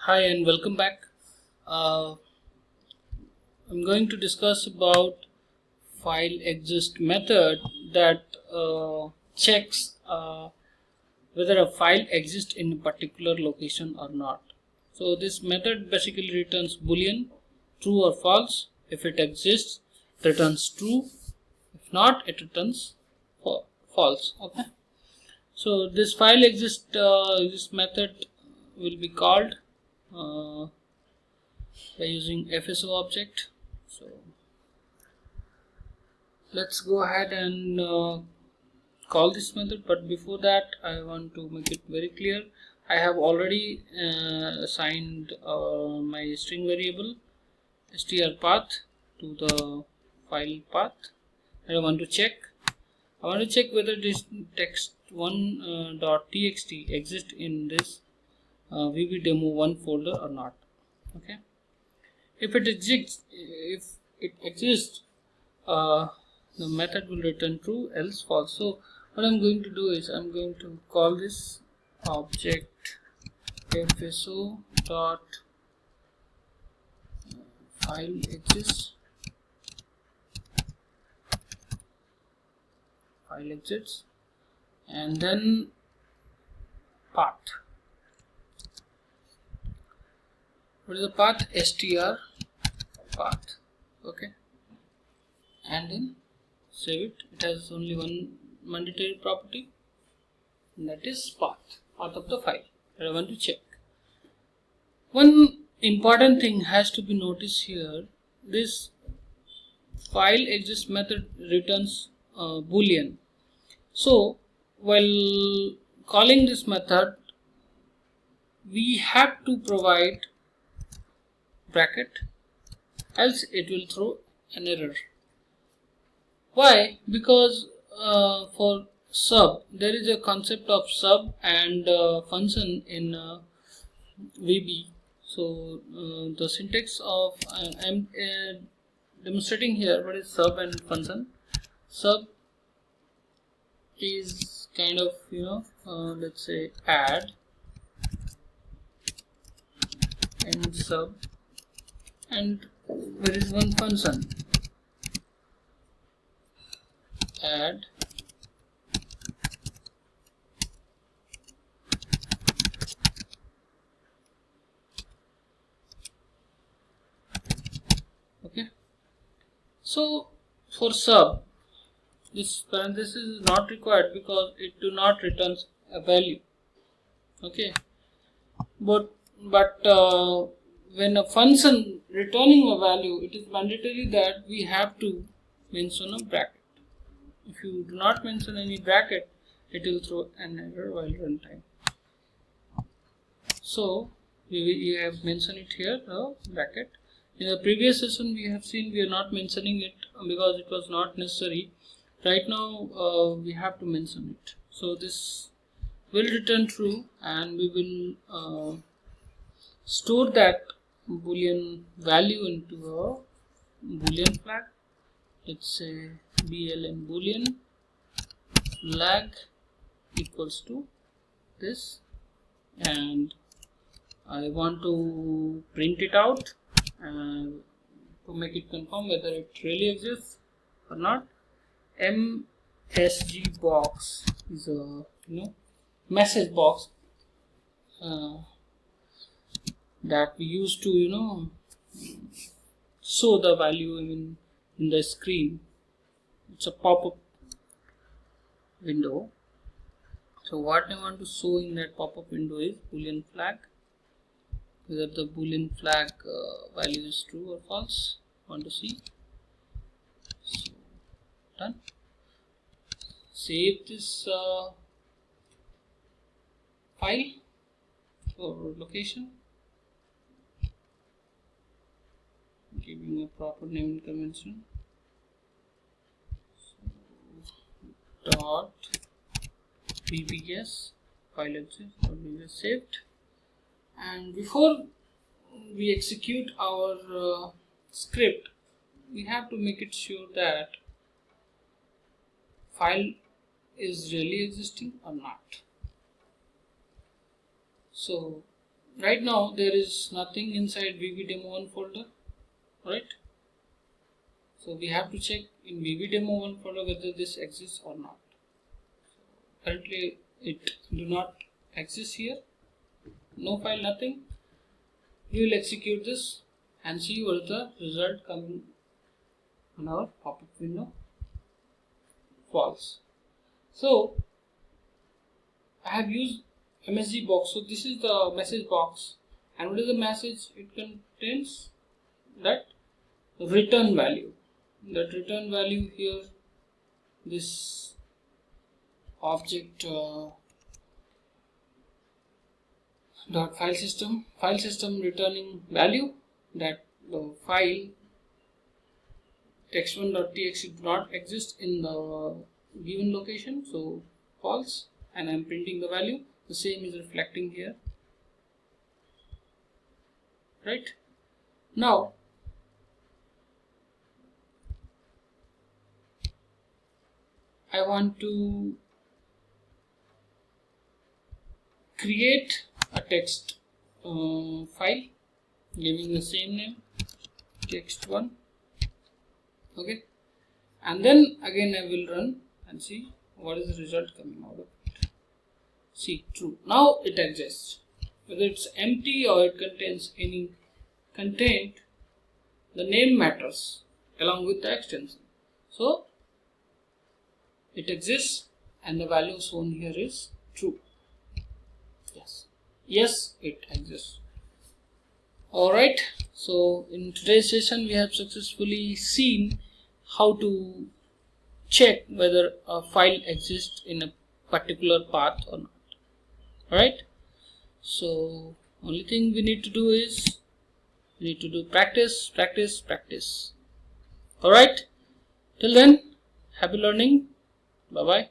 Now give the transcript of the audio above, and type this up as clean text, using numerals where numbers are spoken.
Hi and welcome back. I'm going to discuss about FileExist method that checks whether a file exists in a particular location or not. So this method basically returns boolean true or false. If it exists, it returns true. If not, it returns false. Okay. So this FileExist this method will be called by using FSO object. So let's go ahead and call this method, but before that I want to make it very clear. I have already assigned my string variable str path to the file path. I want to check whether this text1.txt exists in this vbdemo1 folder or not. Okay. If it exists, the method will return true, else false. So what I'm going to do is I'm going to call this object FSO dot file exists and then path. What is the path? str path. Okay, and then save it. It has only one mandatory property, and that is path of the file that I want to check. One important thing has to be noticed here. This FileExist method returns boolean. So while calling this method, we have to provide bracket, else it will throw an error. Why? Because for sub there is a concept of sub and function in VB. So the syntax of I'm demonstrating here what is sub and function. Sub is kind of let's say add, and sub, and there is one function add okay. So for sub, this parenthesis is not required because it do not returns a value. Okay, but when a function returning a value, it is mandatory that we have to mention a bracket. If you do not mention any bracket, it will throw an error while runtime. So we have mentioned it here, the bracket. In the previous session we have seen we are not mentioning it because it was not necessary. Right now we have to mention it. So this will return true, and we will store that boolean value into a boolean flag. Let's say bln boolean flag equals to this, and I want to print it out to make it confirm whether it really exists or not. MSG box is a message box that we use to show the value in the screen. It's a pop-up window. So what I want to show in that pop-up window is boolean flag, whether the boolean flag value is true or false. Want to see. So done. Save this file for location, giving a proper naming convention. So, dot VBS FileExist will be saved, and before we execute our script, we have to make it sure that file is really existing or not. So right now there is nothing inside VBDemo1 folder, right? So we have to check in VBDemo1 folder whether this exists or not. Currently it do not exist here, no file, nothing. We will execute this and see what is the result coming on our pop-up window. False. So I have used MSG box. So this is the message box, and what is the message? It contains that return value. That return value here, this object dot file system returning value, that the file text1.txt do not exist in the given location, so false, and I am printing the value. The same is reflecting here, right? Now I want to create a text file giving the same name, text1. Okay, and then again I will run and see what is the result coming out of it. See, true. Now it exists. Whether it's empty or it contains any content, the name matters along with the extension. So it exists and the value shown here is true. Yes, it exists. Alright, so in today's session we have successfully seen how to check whether a file exists in a particular path or not. Alright, so only thing we need to do is we need to do practice. Alright, till then, happy learning. Bye bye.